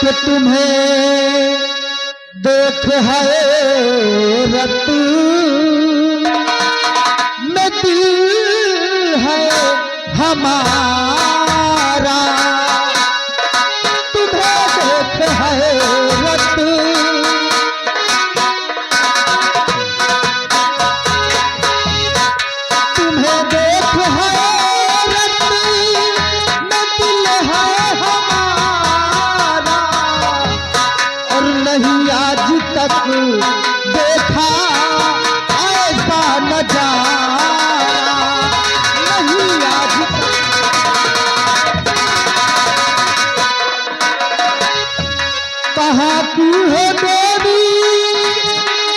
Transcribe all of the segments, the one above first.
कि तुम्हें देख हैरत में दिल है हमारा, तुम्हें देख हैरत तुम्हें देख हैरत में दिल है हमारा, और नहीं आज तक देखा ऐसा नजारा, नहीं आज तक। कहाँ की है देवी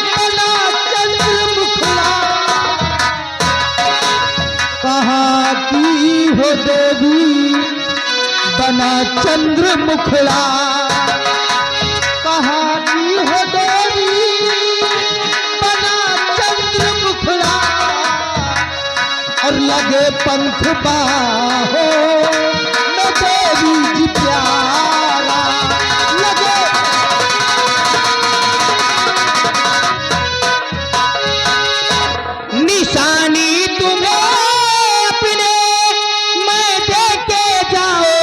बना चंद्र मुखड़ा, कहाँ की हो देवी बना चंद्र मुखड़ा, कहाँ की हो देवी बना चंद्र मुखड़ा, और लगे पंख बाहों में देवी जी प्यारा, लगे निशानी तुम्हें अपने मैं देके जाओ,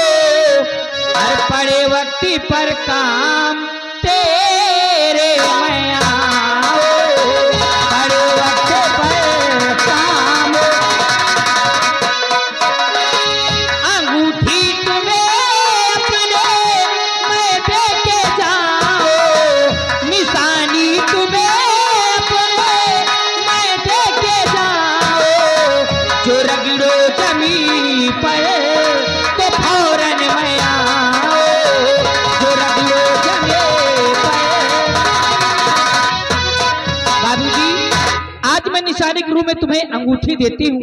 हर पड़े वक्त पर काम तेरे मैं आओ, पड़े वक्त पर काम। अंगूठी तुम्हें अपने मैं देके जाओ, निशानी तुम्हें अपने मैं देके जाओ, जो रगड़ो जमीन पर तो फौरन मैं आओ, जो रगड़ो जमीन पर। बाबूजी, आज मैं निशानी के रूप में तुम्हें अंगूठी देती हूँ,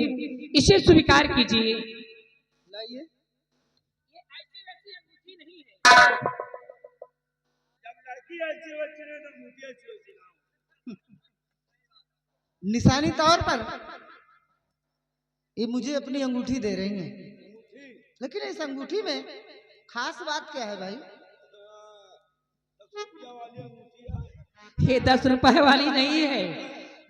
इसे स्वीकार कीजिए। लाइए, ये ऐसी वैसी अंगूठी नहीं है। जब लड़की ऐसी वैसी नहीं तो अंगूठी ऐसी वैसी ना हो। निशानी तौर पर ये मुझे अपनी अंगूठी दे रही हैं, लेकिन इस अंगूठी में खास बात क्या है भाई? ये 10 रुपए वाली नहीं है,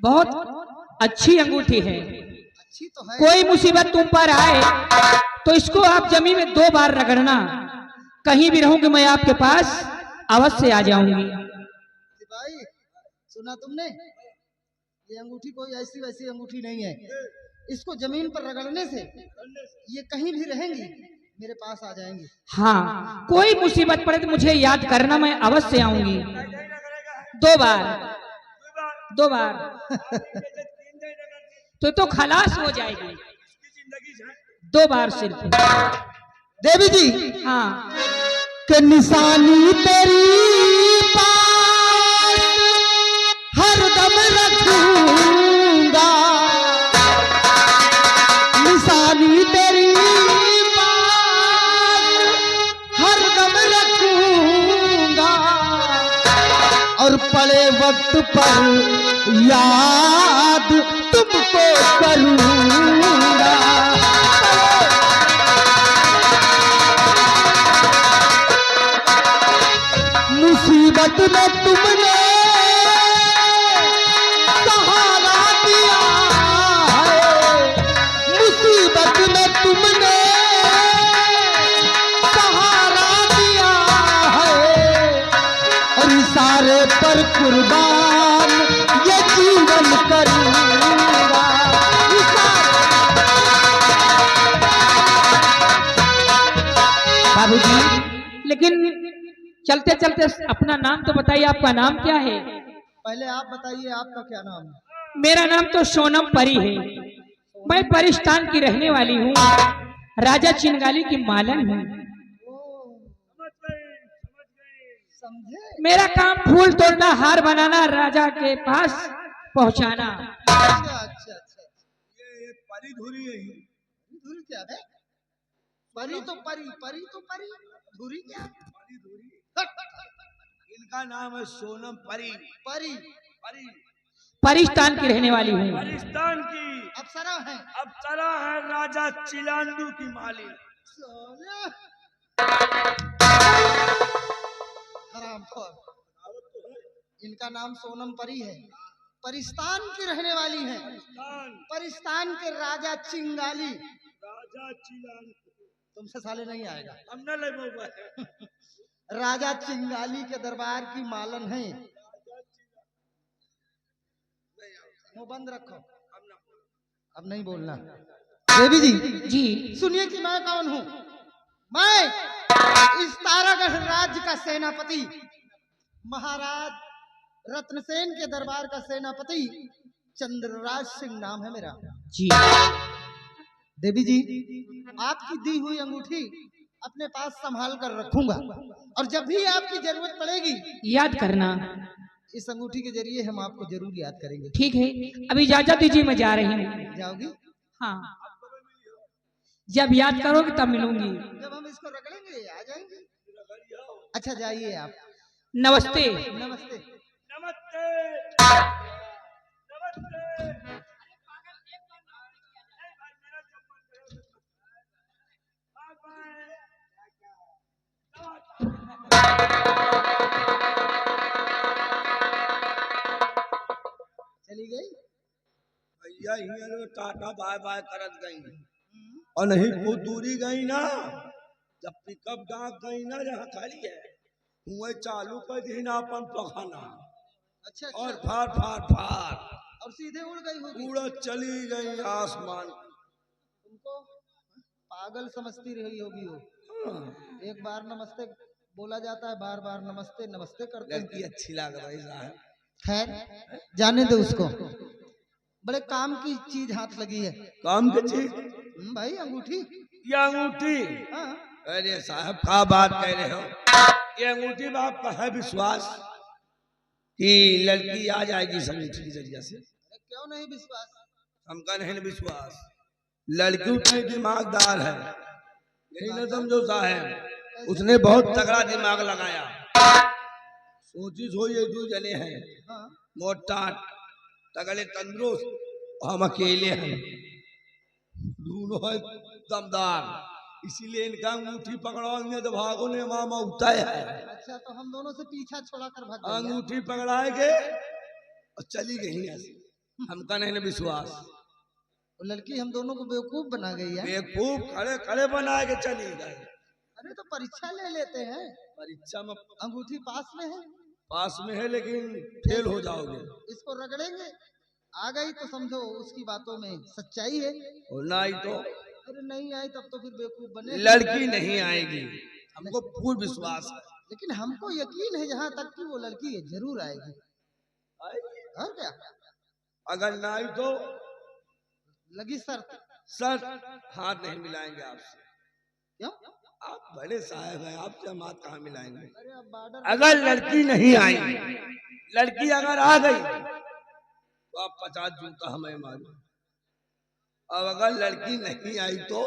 बहुत अच्छी अंगूठी है। अच्छी तो है। कोई मुसीबत तुम पर आए तो इसको आप जमीन में 2 बार रगड़ना, कहीं भी रहूंगी मैं आपके पास अवश्य आ जाऊंगी। भाई सुना तुमने, ये अंगूठी कोई ऐसी वैसी अंगूठी नहीं है, इसको जमीन पर रगड़ने से ये कहीं भी रहेंगी मेरे पास आ जाएंगी। हाँ, कोई मुसीबत पड़े तो मुझे याद करना, मैं अवश्य आऊंगी। 2 बार 2 बार तो खलास हो जाएगी। 2 बार सिर्फ। देवी जी, हाँ, कि निशानी तेरी पास हरदम रखूंगा, निशानी तेरी पास हरदम रखूंगा, और पड़े वक्त पर याद तुमको करूंगा। मुसीबत में तुमने सहारा दिया है, मुसीबत में तुमने सहारा दिया है, और इशारे पर कुर्बान ये जीवन करूंगा। बाबूजी, लेकिन चलते चलते अपना नाम तो बताइए, आपका नाम क्या है? पहले आप बताइए, आपका क्या नाम है? मेरा नाम तो सोनम परी है, मैं परिस्तान की रहने वाली हूँ, राजा चिंगाली की मालन हूँ। मेरा काम फूल तोड़ना, हार बनाना, राजा के पास पहुँचाना। अच्छा अच्छा अच्छा, ये परी धुरी है। धुरी क्या है? परी तो परी, परी तो परी, धुरी क्या? परी धुरी। इनका नाम है सोनम परी। परी परी परिस्तान की रहने वाली हूँ। परिस्तान की अप्सरा है। अप्सरा है राजा चिलांडू की मालिक। इनका नाम सोनम परी है, परिस्तान की रहने वाली है, परिस्तान के राजा चिंगाली। तुमसे साले नहीं आएगा, हमने ले राजा चिंगाली के दरबार की मालन है। मुंह बंद रखो, अब नहीं बोलना। देवी जी जी सुनिए कि मैं कौन हूँ। मैं इस तारागढ़ राज्य का सेनापति महाराज रत्नसेन के दरबार का सेनापति चंद्रराज सिंह नाम है मेरा। जी देवी जी आपकी दी हुई अंगूठी अपने पास संभाल कर रखूंगा, और जब भी आपकी जरूरत पड़ेगी याद करना। इस अंगूठी के जरिए हम आपको जरूर याद करेंगे। ठीक है, अभी इजाजत दीजिए, मैं जा रही हूँ। जाओगी? हाँ, जब याद करोगे तब मिलूंगी। जब हम इसको रगड़ेंगे आ जाएंगे। अच्छा जाइए आप। नमस्ते। नमस्ते। नमस्ते। चली गई भैया हियाँ टाटा बाय बाय करत गई और नहीं कुछ दूरी गई ना, जब पिकअप डाक गई ना जहाँ खाली है हुए चालू कर दी ना अपन पखाना। अच्छा, और अच्छा। फार फार फार और सीधे उड़ गई होगी। उड़त चली गई आसमान। तुमको पागल समझती रही होगी वो। हाँ। एक बार नमस्ते बोला जाता है, बार बार नमस्ते नमस्ते करते हैं। लड़की अच्छी लग रही साहब। खैर जाने दो उसको, बड़े काम की चीज हाथ लगी है। काम की चीज भाई अंगूठी। ये अंगूठी? हाँ। अरे साहब क्या बात कह रहे हो, ये अंगूठी में आपका है विश्वास कि लड़की आ जाएगी इस अंगूठी के जरिए से? क्यों नहीं विश्वास? हमका नहीं विश्वास। लड़की उतनी दिमागदार है, यही न समझो साहब, उसने बहुत तगड़ा दिमाग लगाया। सोची सो ये दो जने हैं, हाँ। मोटा तगड़े तंदुरुस्त, हम अकेले हैं, दोनों है दमदार, इसीलिए इनका अंगूठी पकड़ाएंगे तो भागो ने मामा उठा है। अच्छा तो हम दोनों से पीछा छोड़ा कर भाग गए। अंगूठी पकड़ाएंगे और चली गई ऐसे, हमका नहीं विश्वास। वो लड़की हम दोनों को बेवकूफ बना गई है। बेवकूफ खड़े खड़े बना के चली गई। अरे तो परीक्षा ले लेते हैं। परीक्षा में अंगूठी पास में है। पास में है लेकिन फेल हो जाओगे। इसको रगड़ेंगे, आ गई तो समझो उसकी बातों में सच्चाई है, और नहीं तो अरे नहीं आई तब तो फिर बेवकूफ बने। लड़की नहीं आएगी, हमको पूर्ण विश्वास है। लेकिन हमको यकीन है जहाँ तक कि वो लड़की है जरूर आएगी। आएगी। और क्या? अगर नहीं तो लगी शर्त। सर हाथ नहीं मिलाएंगे आपसे। क्यों? आप बड़े साहब हैं, आपसे हम हाथ कहाँ मिलाएंगे? अरे अब बॉर्डर। अगर लड़की नहीं आई, लड़की अगर आ गई तो आप 50 जूता हमें मारो। अब अगर लड़की नहीं आई तो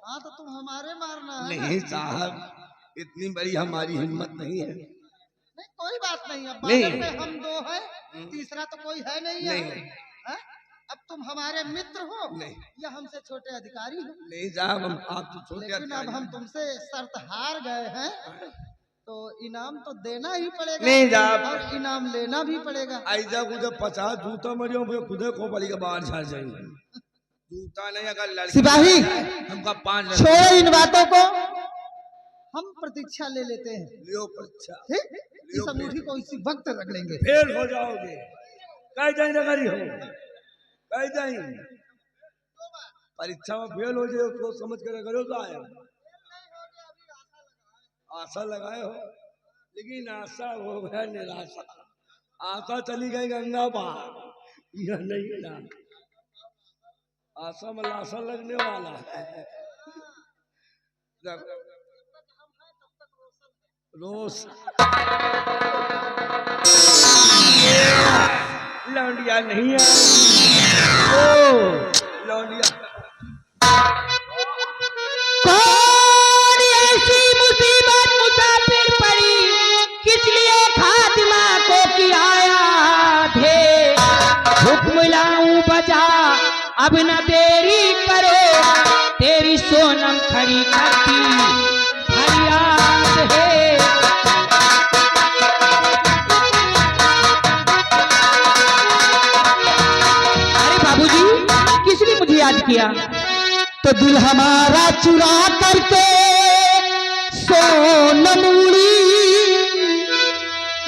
हाँ तो तुम हमारे मारना है नहीं ना? साहब, इतनी बड़ी हमारी हिम्मत नहीं है। नहीं कोई बात नहीं, अब नहीं। बॉर्डर में हम दो हैं, तीसरा तो कोई है नहीं है। नहीं। हाँ? अब तुम हमारे मित्र हो नहीं। या हमसे छोटे अधिकारी हो? नहीं साहब, हम आप तो छोटे लेकिन अब अधिकारी हम हैं। तुमसे शर्त हार गए हैं तो इनाम तो देना ही पड़ेगा। नहीं साहब। और इनाम लेना भी पड़ेगा। ऐसा खुदे 50 जूता मरियो फिर खुदे खोपड़ी के बाहर झाड़ जाएंगे। जूता नहीं, अगर लड़की सिपाही हमका 5 छोड़ो इन बातों को, हम प्रतीक्षा ले लेते हैं। लियो परीक्षा। ठीक, इस अंगूठी को इसी वक्त रख लेंगे। फेल हो जाओगे, कह जाए नगरी हो, कह जाए परीक्षा में फेल हो जाए तो समझ कर करो तो आया। आशा लगाए हो, लेकिन आशा हो गया निराशा। आशा चली गई गंगा पार, यह नहीं ना, आशा में लाशा लगने वाला है। रोज लौंडिया नहीं है, ओ लौंडिया कौन ऐसी मुसीबत मुसाफिर पड़ी, किस लिए खातिमा को किया ढे, हुक्म लाऊं बजा अब न देरी करो, तेरी सोनम खड़ी करती फरियाद है। तो दिल हमारा चुरा करके सोनम उड़ी,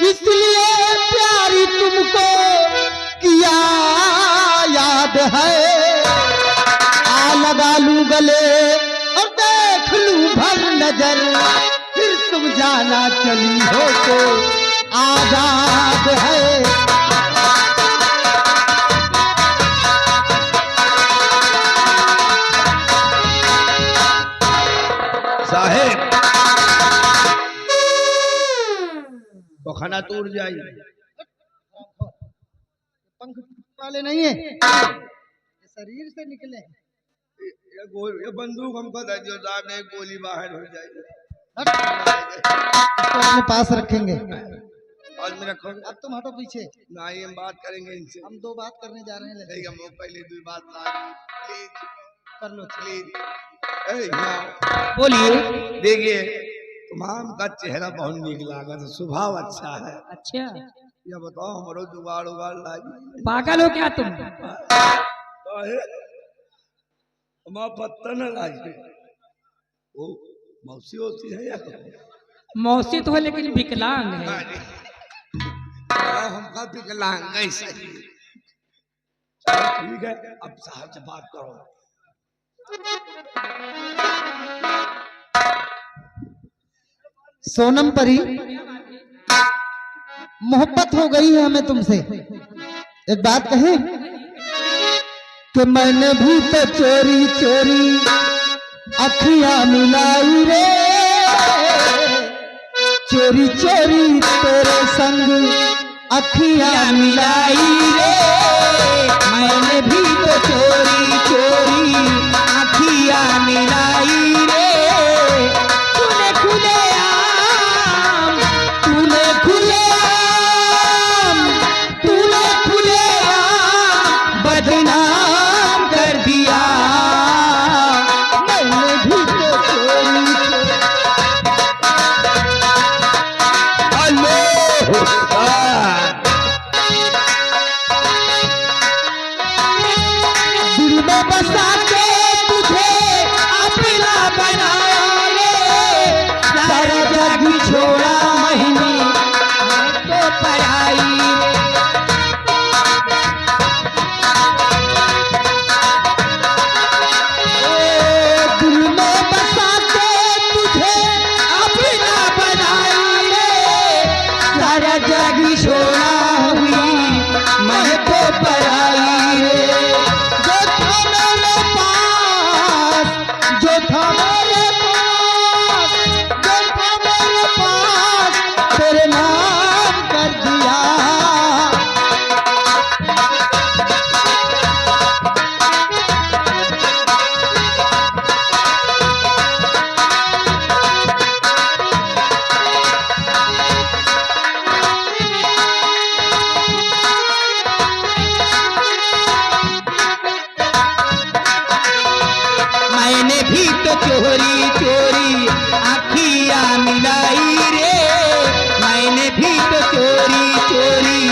इसलिए प्यारी तुमको किया याद है। आ लगा लूं गले और देख लूं भर नजर, फिर तुम जाना चली हो तो आजाद है। साहेब तो खाना तोड़ जाइए, पंख वाले नहीं है, ये शरीर से निकले हैं। ये बंदूक हमको दे दियो साहब, ने गोली बाहर हो जाएगी। इसको अपने पास रखेंगे और में रखोगे। अब तुम हटो पीछे, ना ये हम बात करेंगे इनसे। हम दो बात करने जा रहे हैं। ठीक है, वो पहले दो बात प्लीज कर लो प्लीज। बोलिए। देखिए तुम्हारा का चेहरा बहुत नीक लागा, तो स्वभाव अच्छा है। अच्छा, ये बताओ हमारो जुगाड़ उगाड़ लागी पागल हो क्या तुम? हमारा पत्ता न लागे। वो मौसी होती है या मौसी तो है लेकिन विकलांग है। हमका विकलांग ऐसा ही। ठीक है, अब साहब से बात करो। सोनम परी, मोहब्बत हो गई है हमें तुमसे। एक बात कहे कि मैंने भी तो चोरी चोरी अखियां मिलाई रे, चोरी चोरी तेरे संग अखियां मिलाई रे। मैंने भी तो चोरी चोरी अखियां मिलाई रे। तूने खुले आम, तूने खुले आम, तूने खुले आम बदनाम कर दिया। मैंने भी तो चोरी दिल में बसा के तुझे अपना बनाया रे। सारा जग छोड़ा मैंने, मैं तो पराई रे। दिल में बसा के तुझे अपना बनाया रे। सारा जग छोड़ा हुई मैं तो पराई रे। जो था मेरे पास, जो था मेरे पास, जो था मेरे पास, तेरे नाम कर दिया। मैंने भी तो चोरी चोरी आखियां मिलाई रे। मैंने भी तो चोरी चोरी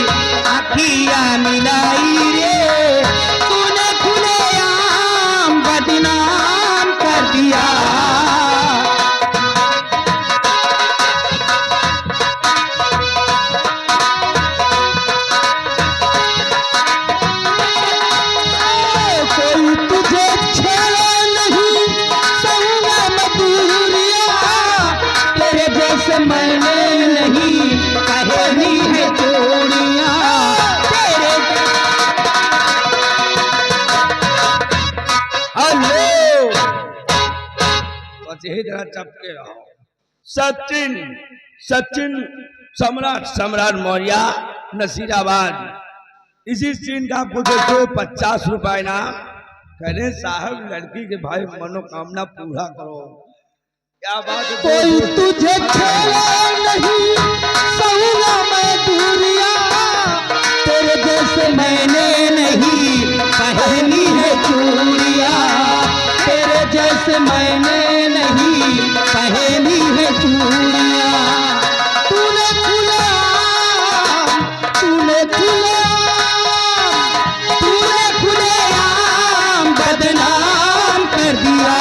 आखियां मिलाई रे। तूने खुले आम बदनाम कर दिया। कोई तुझे छेड़े नहीं संगा मधुरिया, तेरे जैसे मैंने नहीं कहेनी है चोरिया। तेरे हेलो, बस यही तरह चपके रहो। सचिन सचिन सम्राट सम्राट मौर्य नसीराबाद, इसी सीन का आपको देखो 50 रुपए ना। कह रहे साहब लड़की के भाई मनोकामना पूरा करो। क्या बात है? कोई तुझे छेड़े नहीं संगा मधुरिया, तेरे जैसे मैंने नहीं पहनी है चूड़िया। तेरे जैसे मैंने नहीं पहनी है चूड़िया। तूने खुले आम, तूने खुले आम, तूने खुले आम बदनाम कर दिया,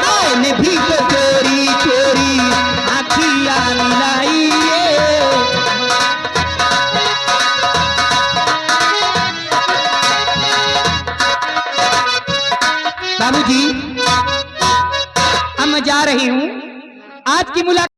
मैंने भी तो चोरी चोरी आखियां मिलाई बाबूजी, अब मैं जा रही हूँ। आज की मुलाकात